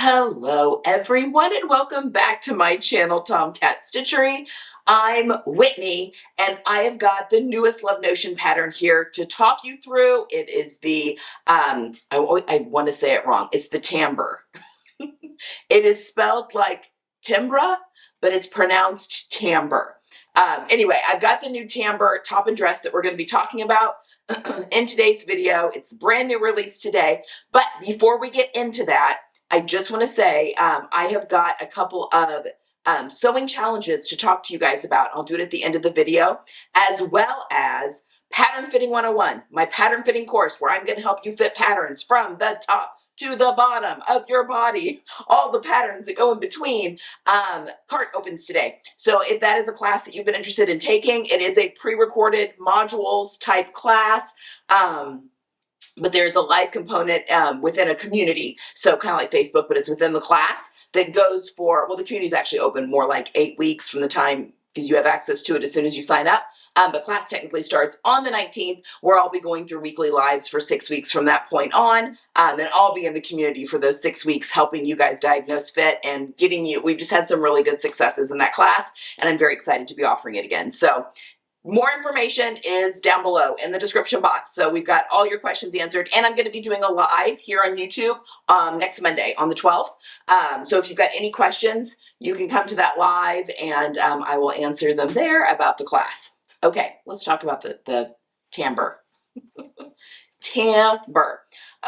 Hello, everyone, and welcome back to my channel, Tomcat Stitchery. I'm Whitney, and I have got the newest Love Notion pattern here to talk you through. It is the, I want to say it wrong. It's the Timbre. It is spelled like Timbre, but it's pronounced Timbre. Anyway, I've got the new Timbre top and dress that we're going to be talking about in today's video. It's a brand new release today. But before we get into that, I just want to say I have got a couple of sewing challenges to talk to you guys about. I'll do it at the end of the video, as well as Pattern Fitting 101, my pattern fitting course where I'm going to help you fit patterns from the top to the bottom of your body, all the patterns that go in between. Cart opens today. So if that is a class that you've been interested in taking, it is a pre-recorded modules type class. But there's a live component within a community. So kind of like Facebook, but it's within the class that goes for, well, the community is actually open more like 8 weeks from the time, because you have access to it as soon as you sign up. But class technically starts on the 19th, where I'll be going through weekly lives for 6 weeks from that point on. And I'll be in the community for those 6 weeks, helping you guys diagnose fit and getting you, we've just had some really good successes in that class, and I'm very excited to be offering it again. So more information is down below in the description box. So we've got all your questions answered, and I'm going to be doing a live here on YouTube next Monday on the 12th. So if you've got any questions, you can come to that live, and I will answer them there about the class. Okay, let's talk about the Timbre. Timbre.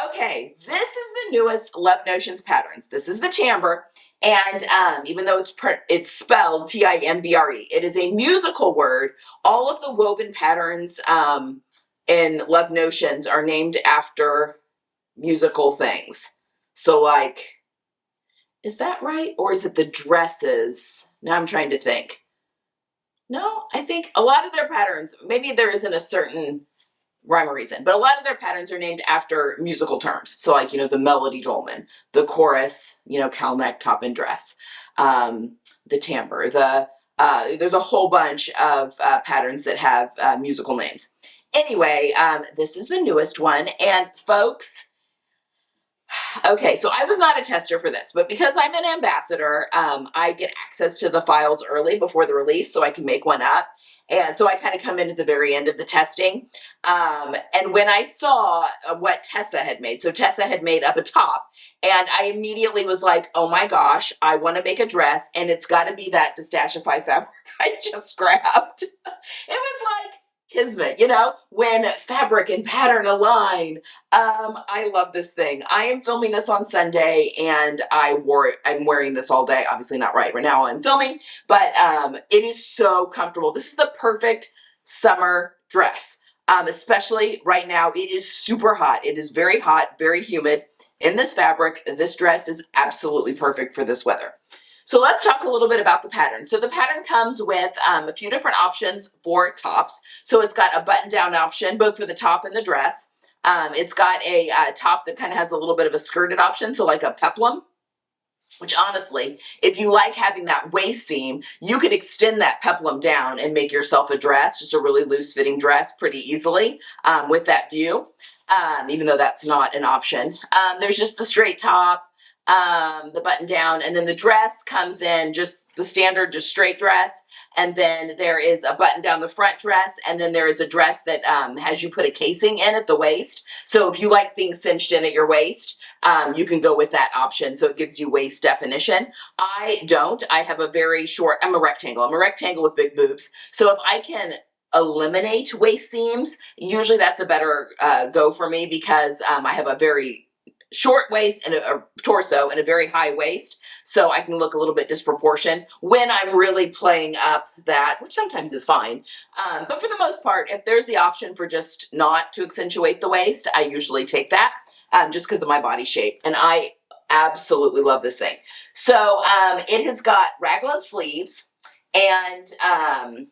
Okay, this is the newest Love Notions patterns. This is the Timbre, and even though it's spelled Timbre, it is a musical word. All of the woven patterns in Love Notions are named after musical things. So like, is that right? Or is it the dresses? Now I'm trying to think. No, I think a lot of their patterns, maybe there isn't a certain rhyme or reason, but a lot of their patterns are named after musical terms. So like, the melody dolman, the chorus, cowl neck, top and dress, the timbre, there's a whole bunch of patterns that have musical names. Anyway, this is the newest one, and folks, okay, so I was not a tester for this, but because I'm an ambassador, I get access to the files early before the release so I can make one up. And so I kind of come in at the very end of the testing. And when I saw what Tessa had made, so Tessa had made up a top, and I immediately was like, oh my gosh, I want to make a dress, and it's got to be that Stitchery fabric I just grabbed. It was like kismet, when fabric and pattern align. I love this thing. I am filming this on Sunday, and I'm wearing this all day. Obviously not right now while I'm filming, but it is so comfortable. This is the perfect summer dress, especially right now. It is super hot. It is very hot, very humid. In this fabric, this dress is absolutely perfect for this weather. So let's talk a little bit about the pattern. So the pattern comes with a few different options for tops. So it's got a button-down option, both for the top and the dress. It's got a top that kind of has a little bit of a skirted option, so like a peplum, which honestly, if you like having that waist seam, you could extend that peplum down and make yourself a dress, just a really loose-fitting dress pretty easily with that view, even though that's not an option. There's just the straight top, the button down, and then the dress comes in just the standard, just straight dress, and then there is a button down the front dress, and then there is a dress that has you put a casing in at the waist. So if you like things cinched in at your waist, you can go with that option, so it gives you waist definition. I don't. I have a very short, I'm a rectangle with big boobs, so if I can eliminate waist seams, usually that's a better go for me, because I have a very short waist and a torso and a very high waist, so I can look a little bit disproportionate when I'm really playing up that, which sometimes is fine. But for the most part, if there's the option for just not to accentuate the waist, I usually take that just because of my body shape, and I absolutely love this thing. So it has got raglan sleeves, and I'm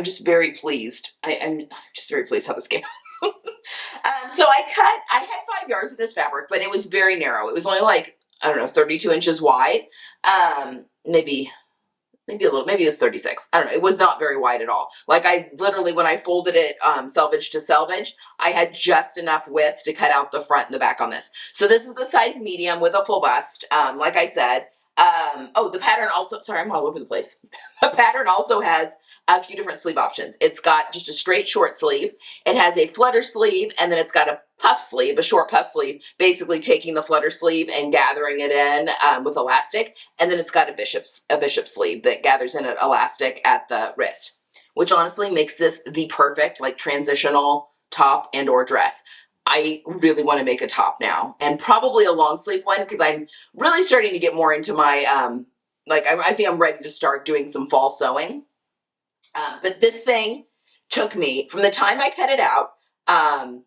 just very pleased. I'm just very pleased how this came out. So I had 5 yards of this fabric, but it was very narrow. It was only like, I don't know, 32 inches wide, maybe maybe a little, maybe it was 36. I don't know. It was not very wide at all. Like I literally, when I folded it selvage to selvage, I had just enough width to cut out the front and the back on this. So this is the size medium with a full bust. Like I said, oh, the pattern also, sorry, I'm all over the place. The pattern also has a few different sleeve options. It's got just a straight short sleeve. It has a flutter sleeve, and then it's got a puff sleeve, a short puff sleeve, basically taking the flutter sleeve and gathering it in with elastic. And then it's got a bishop sleeve that gathers in an elastic at the wrist, which honestly makes this the perfect like transitional top and or dress. I really want to make a top now, and probably a long sleeve one, because I'm really starting to get more into my I think I'm ready to start doing some fall sewing. But this thing took me, from the time I cut it out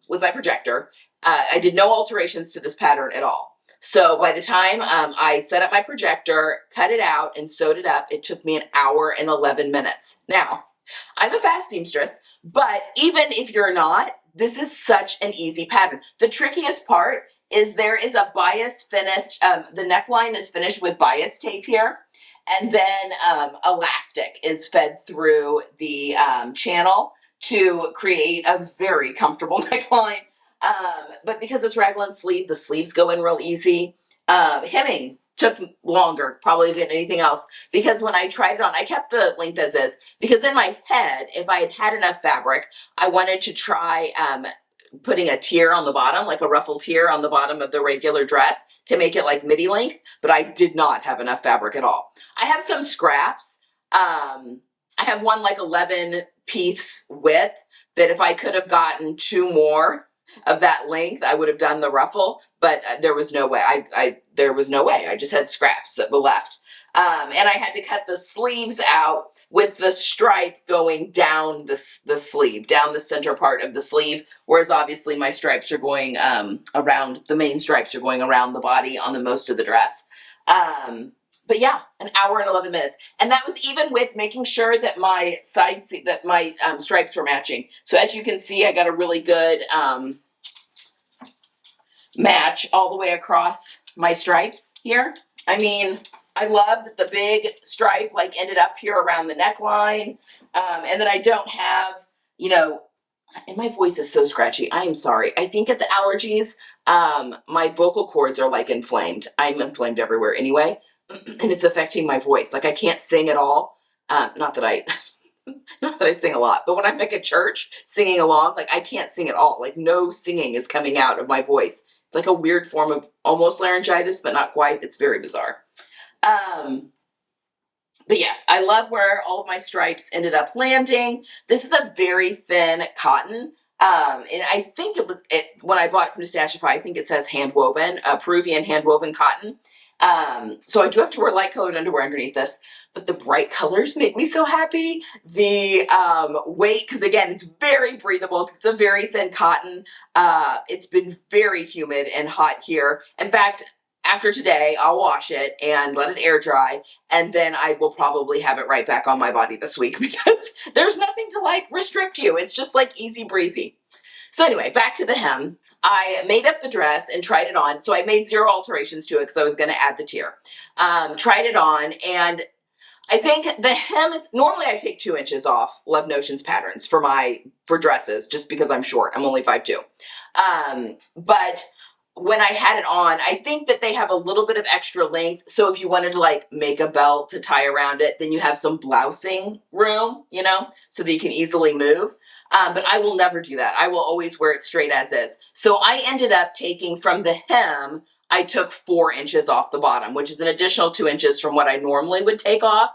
with my projector, I did no alterations to this pattern at all. So by the time I set up my projector, cut it out, and sewed it up, it took me an hour and 11 minutes. Now, I'm a fast seamstress, but even if you're not, this is such an easy pattern. The trickiest part is there is a bias finish. The neckline is finished with bias tape here. And then elastic is fed through the channel to create a very comfortable neckline. But because it's raglan sleeve, the sleeves go in real easy. Hemming took longer probably than anything else, because when I tried it on, I kept the length as is, because in my head, if I had had enough fabric, I wanted to try putting a tier on the bottom, like a ruffle tier on the bottom of the regular dress to make it like midi length, but I did not have enough fabric at all. I have some scraps. I have one like 11 piece width that if I could have gotten 2 more of that length, I would have done the ruffle, but there was no way. There was no way. I just had scraps that were left. And I had to cut the sleeves out with the stripe going down the sleeve, down the center part of the sleeve, whereas obviously my stripes are going around, the main stripes are going around the body on the most of the dress. But yeah, an hour and 11 minutes. And that was even with making sure that my stripes were matching. So as you can see, I got a really good match all the way across my stripes here. I mean, I love that the big stripe like ended up here around the neckline, and that I don't have, you know, and my voice is so scratchy. I am sorry. I think it's allergies. My vocal cords are like inflamed. I'm inflamed everywhere anyway, and it's affecting my voice. Like I can't sing at all. Not that I, not that I sing a lot, but when I'm like at church singing along, like I can't sing at all. Like no singing is coming out of my voice. It's like a weird form of almost laryngitis, but not quite. It's very bizarre. But yes, I love where all of my stripes ended up landing. This is a very thin cotton. And I think when I bought it from Stitchery, I think it says hand woven, Peruvian hand woven cotton. So I do have to wear light colored underwear underneath this, but the bright colors make me so happy. The weight, because again, it's very breathable. It's a very thin cotton. It's been very humid and hot here. In fact, after today, I'll wash it and let it air dry, and then I will probably have it right back on my body this week, because there's nothing to like restrict you. It's just like easy breezy. So anyway, back to the hem. I made up the dress and tried it on. So I made 0 alterations to it because I was going to add the tier. Tried it on, and I think the hem is, normally I take 2 inches off Love Notions patterns for dresses, just because I'm short. I'm only 5'2". But when I had it on, I think that they have a little bit of extra length. So if you wanted to like make a belt to tie around it, then you have some blousing room, you know, so that you can easily move. But I will never do that. I will always wear it straight as is. So I ended up taking from the hem, I took 4 inches off the bottom, which is an additional 2 inches from what I normally would take off.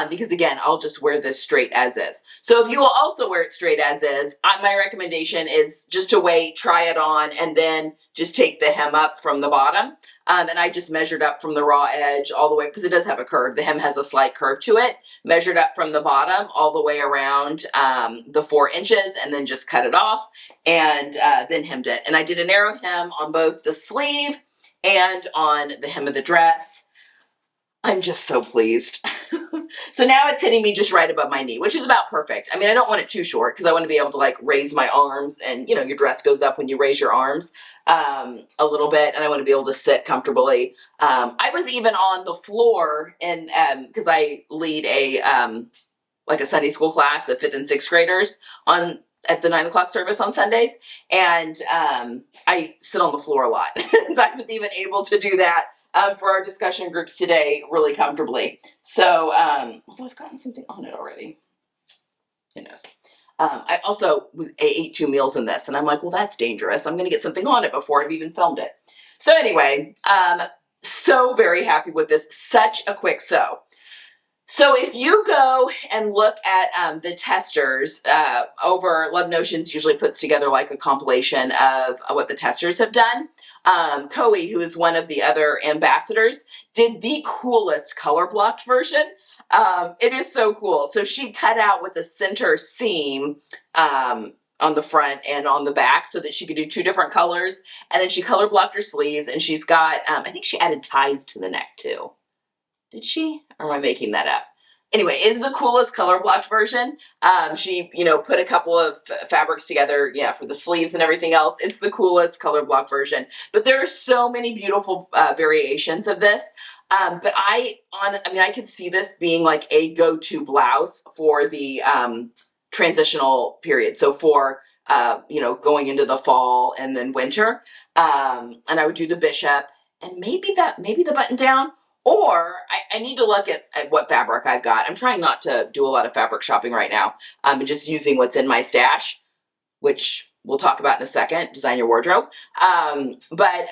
Because again, I'll just wear this straight as is. So if you will also wear it straight as is, my recommendation is just to wait, try it on, and then just take the hem up from the bottom. And I just measured up from the raw edge all the way, because it does have a curve. The hem has a slight curve to it. Measured up from the bottom all the way around the 4 inches, and then just cut it off, and then hemmed it. And I did a narrow hem on both the sleeve and on the hem of the dress. I'm just so pleased. So now it's hitting me just right above my knee, which is about perfect. I mean, I don't want it too short because I want to be able to like raise my arms, and you know, your dress goes up when you raise your arms a little bit, and I want to be able to sit comfortably. I was even on the floor, and because I lead a like a Sunday school class of 5th and 6th graders on at the 9 o'clock service on Sundays, and I sit on the floor a lot. So I was even able to do that for our discussion groups today really comfortably. So, although I've gotten something on it already, who knows? I also ate 2 meals in this, and I'm like, well, that's dangerous. I'm going to get something on it before I've even filmed it. So anyway, so very happy with this. Such a quick sew. So if you go and look at the testers over, Love Notions usually puts together like a compilation of what the testers have done. Coe, who is one of the other ambassadors, did the coolest color blocked version. It is so cool. So she cut out with a center seam on the front and on the back so that she could do 2 different colors. And then she color blocked her sleeves, and she's got, I think she added ties to the neck too. Did she? Or am I making that up? Anyway, it's the coolest color blocked version. She, you know, put a couple of fabrics together, yeah, for the sleeves and everything else. It's the coolest color block version. But there are so many beautiful variations of this. But I could see this being like a go-to blouse for the transitional period. So for, you know, going into the fall and then winter. And I would do the bishop and maybe the button down. Or I need to look at what fabric I've got. I'm trying not to do a lot of fabric shopping right now. I'm just using what's in my stash, which we'll talk about in a second, design your wardrobe. But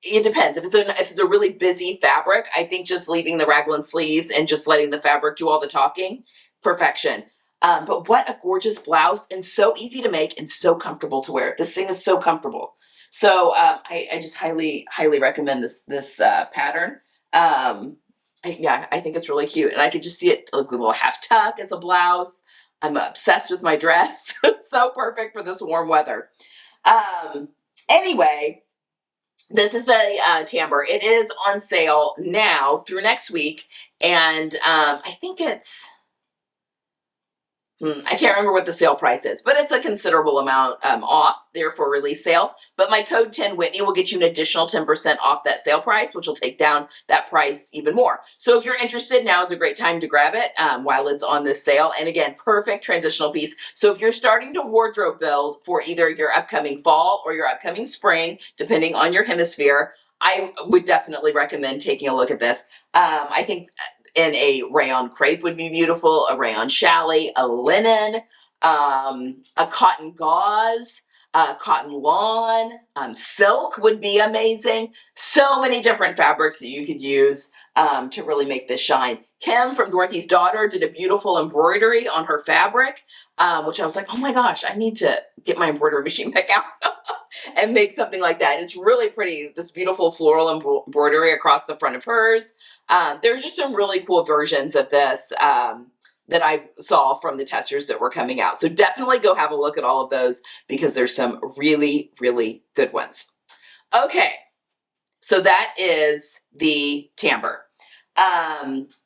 it depends. If it's a really busy fabric, I think just leaving the raglan sleeves and just letting the fabric do all the talking, perfection. But what a gorgeous blouse, and so easy to make and so comfortable to wear. This thing is so comfortable. So I just highly recommend this pattern. I think it's really cute, and I could just see it like with a little half tuck as a blouse. I'm obsessed with my dress. It's so perfect for this warm weather. Anyway, this is the Timbre. It is on sale now through next week, and I think it's I can't remember what the sale price is, but it's a considerable amount off there for release sale. But my code 10 Whitney will get you an additional 10% off that sale price, which will take down that price even more. So if you're interested, now is a great time to grab it while it's on this sale. And again, perfect transitional piece. So if you're starting to wardrobe build for either your upcoming fall or your upcoming spring, depending on your hemisphere, I would definitely recommend taking a look at this. I think and a rayon crepe would be beautiful, a rayon challis, a linen, a cotton gauze, cotton lawn, silk would be amazing. So many different fabrics that you could use to really make this shine. Kim from Dorothy's Daughter did a beautiful embroidery on her fabric, which I was like, oh my gosh, I need to get my embroidery machine back out and make something like that. It's really pretty, this beautiful floral embroidery across the front of hers. There's just some really cool versions of this that I saw from the testers that were coming out. So definitely go have a look at all of those because there's some really good ones. Okay, so that is the Timbre.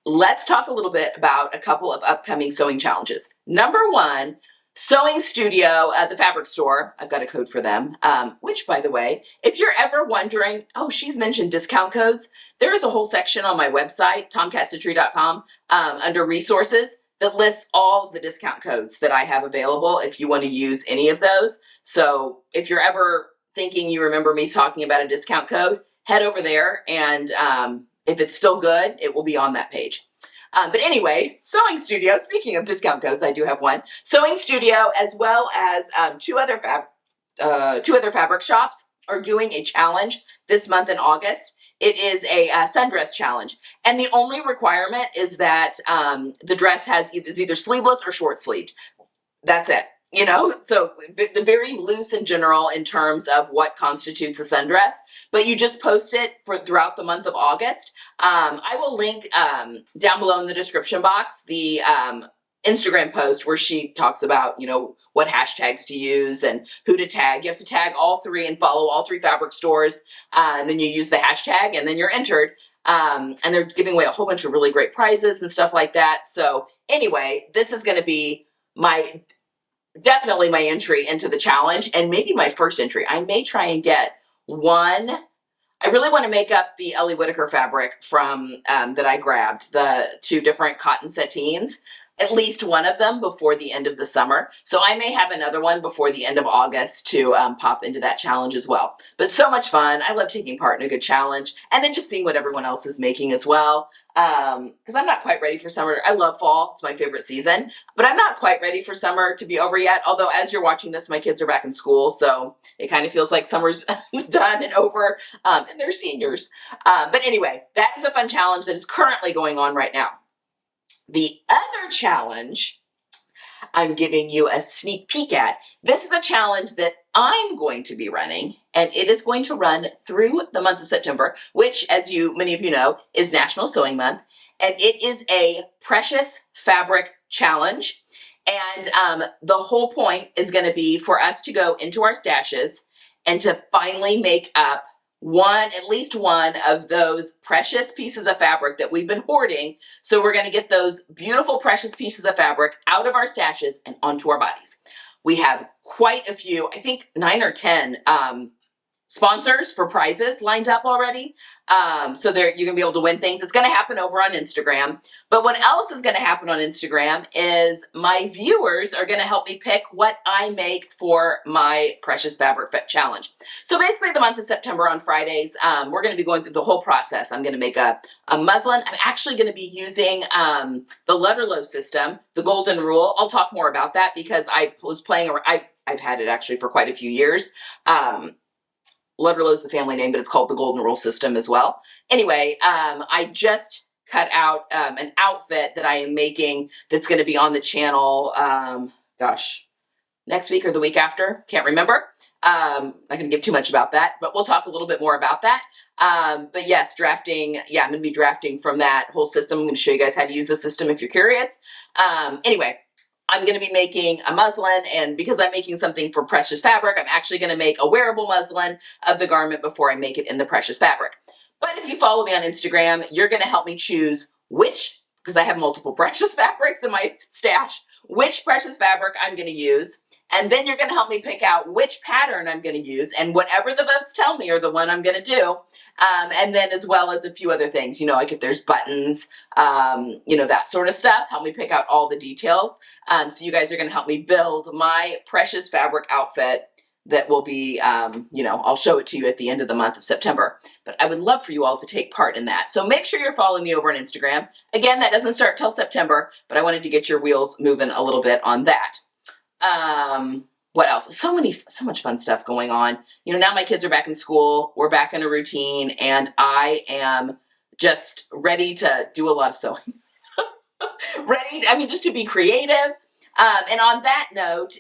Let's talk a little bit about a couple of upcoming sewing challenges. Number 1, Sewing Studio, the fabric store. I've got a code for them, which, by the way, if you're ever wondering, oh, she's mentioned discount codes, there is a whole section on my website, tomcatstitchery.com, under resources that lists all the discount codes that I have available if you want to use any of those. So if you're ever thinking you remember me talking about a discount code, head over there, and if it's still good, it will be on that page. But anyway, Sewing Studio, speaking of discount codes, I do have one. Sewing Studio, as well as two other fabric shops, are doing a challenge this month in August. It is a sundress challenge. And the only requirement is that the dress is either sleeveless or short sleeved. That's it. You know, so the very loose in general in terms of what constitutes a sundress, but you just post it throughout the month of August. I will link down below in the description box the Instagram post where she talks about, you know, what hashtags to use and who to tag. You have to tag all 3 and follow all 3 fabric stores, and then you use the hashtag and then you're entered. And they're giving away a whole bunch of really great prizes and stuff like that. So anyway, this is going to be definitely my entry into the challenge, and maybe my first entry. I may try and get one. I really want to make up the Ellie Whitaker fabric from that I grabbed, the 2 different cotton sateens, at least one of them before the end of the summer. So I may have another one before the end of August to pop into that challenge as well. But so much fun. I love taking part in a good challenge and then just seeing what everyone else is making as well. Because I'm not quite ready for summer. I love fall. It's my favorite season. But I'm not quite ready for summer to be over yet. Although as you're watching this, my kids are back in school. So it kind of feels like summer's done and over. And they're seniors. But anyway, that is a fun challenge that is currently going on right now. The other challenge I'm giving you a sneak peek at. This is a challenge that I'm going to be running, and it is going to run through the month of September, which, as many of you know, is National Sewing Month, and it is a precious fabric challenge. And the whole point is going to be for us to go into our stashes and to finally make up at least one of those precious pieces of fabric that we've been hoarding. So we're going to get those beautiful, precious pieces of fabric out of our stashes and onto our bodies. We have quite a few, I think 9 or 10 sponsors for prizes lined up already. So you're going to be able to win things. It's going to happen over on Instagram. But what else is going to happen on Instagram is my viewers are going to help me pick what I make for my Precious Fabric Challenge. So basically the month of September on Fridays, we're going to be going through the whole process. I'm going to make a muslin. I'm actually going to be using the Letterlow system, the Golden Rule. I'll talk more about that because I was playing around. I've had it actually for quite a few years. Letterlow is the family name, but it's called the Golden Rule system as well. Anyway, I just cut out an outfit that I am making that's going to be on the channel, next week or the week after. Can't remember. I'm not going to give too much about that, but we'll talk a little bit more about that. But yes, drafting. Yeah, I'm going to be drafting from that whole system. I'm going to show you guys how to use the system if you're curious. Anyway. I'm going to be making a muslin, and because I'm making something for precious fabric, I'm actually going to make a wearable muslin of the garment before I make it in the precious fabric. But if you follow me on Instagram, you're going to help me choose because I have multiple precious fabrics in my stash, which precious fabric I'm going to use. And then you're going to help me pick out which pattern I'm going to use, and whatever the votes tell me are the one I'm going to do. And then as well as a few other things, like if there's buttons, that sort of stuff, help me pick out all the details. So you guys are going to help me build my precious fabric outfit that will be, I'll show it to you at the end of the month of September. But I would love for you all to take part in that. So make sure you're following me over on Instagram. Again, that doesn't start till September, but I wanted to get your wheels moving a little bit on that. What else? So much fun stuff going on. Now my kids are back in school. We're back in a routine, and I am just ready to do a lot of sewing. Just to be creative. And on that note,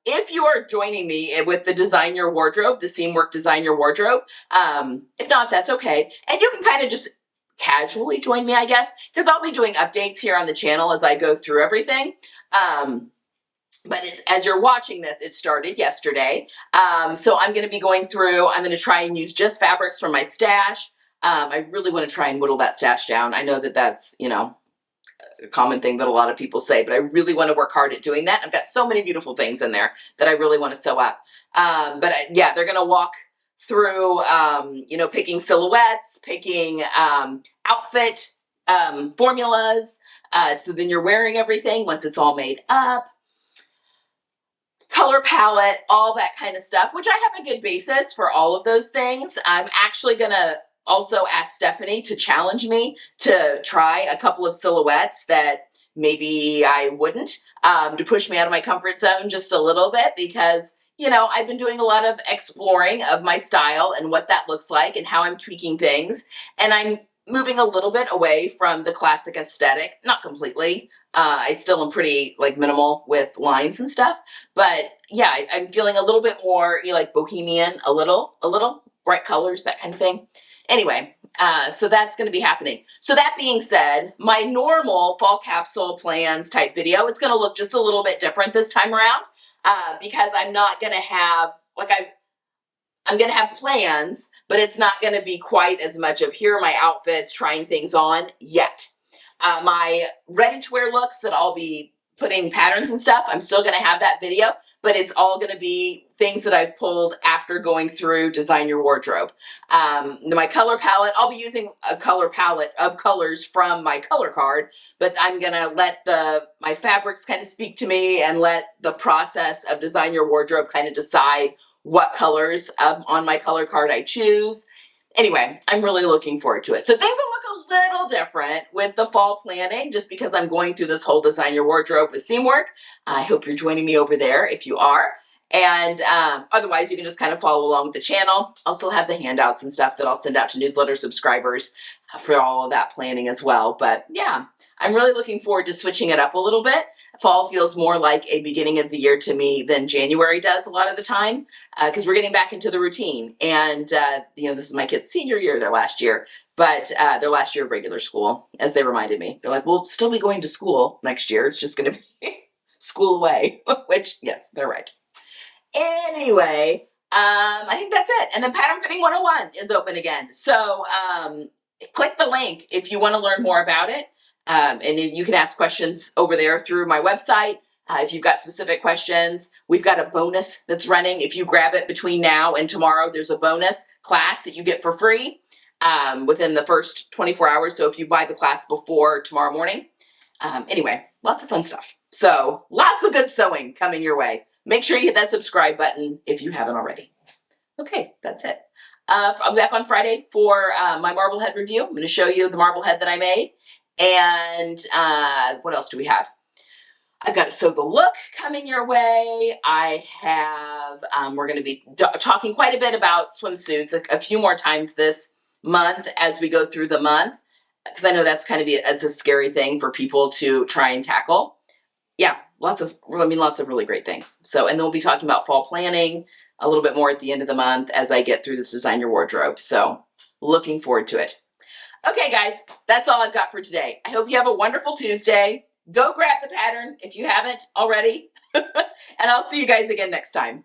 if you are joining me with the Design Your Wardrobe, the Seamwork Design Your Wardrobe, if not, that's okay. And you can kind of just casually join me, I guess, because I'll be doing updates here on the channel as I go through everything. But as you're watching this, it started yesterday. So I'm going to be going through, I'm going to try and use just fabrics from my stash. I really want to try and whittle that stash down. I know that that's, a common thing that a lot of people say, but I really want to work hard at doing that. I've got so many beautiful things in there that I really want to sew up. They're going to walk through, picking silhouettes, picking outfit formulas. So then you're wearing everything once it's all made up. Color palette, all that kind of stuff, which I have a good basis for all of those things. I'm actually going to also ask Stephanie to challenge me to try a couple of silhouettes that maybe I wouldn't, to push me out of my comfort zone just a little bit, because, I've been doing a lot of exploring of my style and what that looks like and how I'm tweaking things. And I'm moving a little bit away from the classic aesthetic, not completely. I still am pretty minimal with lines and stuff, but yeah, I'm feeling a little bit more bohemian, a little bright colors, that kind of thing. Anyway, so that's going to be happening. So that being said, my normal fall capsule plans type video, it's going to look just a little bit different this time around, because I'm not going to have, I'm going to have plans, but it's not going to be quite as much of here are my outfits, trying things on yet. My ready to wear looks that I'll be putting patterns and stuff, I'm still going to have that video, but it's all going to be things that I've pulled after going through Design Your Wardrobe. My color palette, I'll be using a color palette of colors from my color card, but I'm going to let my fabrics kind of speak to me and let the process of Design Your Wardrobe kind of decide what colors on my color card I choose. Anyway, I'm really looking forward to it. So things will look a little different with the fall planning just because I'm going through this whole Design Your Wardrobe with Seamwork. I hope you're joining me over there if you are. And otherwise, you can just kind of follow along with the channel. I'll still have the handouts and stuff that I'll send out to newsletter subscribers for all of that planning as well. But yeah, I'm really looking forward to switching it up a little bit. Fall feels more like a beginning of the year to me than January does a lot of the time because we're getting back into the routine. And, this is my kids' senior year, their last year, but their last year of regular school, as they reminded me. They're like, we'll still be going to school next year. It's just going to be school away, which, yes, they're right. Anyway, I think that's it. And then Pattern Fitting 101 is open again. So click the link if you want to learn more about it. And you can ask questions over there through my website. If you've got specific questions, we've got a bonus that's running. If you grab it between now and tomorrow, there's a bonus class that you get for free within the first 24 hours. So if you buy the class before tomorrow morning. Anyway, lots of fun stuff. So lots of good sewing coming your way. Make sure you hit that subscribe button if you haven't already. Okay, that's it. I'll be back on Friday for my Marblehead review. I'm going to show you the Marblehead that I made. And what else do we have? I've got a Sew the Look coming your way. I have, we're going to be talking quite a bit about swimsuits a few more times this month as we go through the month, because I know that's kind of it's a scary thing for people to try and tackle. Yeah, lots of really great things. So, and then we'll be talking about fall planning a little bit more at the end of the month as I get through this Design Your Wardrobe. So looking forward to it. Okay, guys, that's all I've got for today. I hope you have a wonderful Tuesday. Go grab the pattern if you haven't already. And I'll see you guys again next time.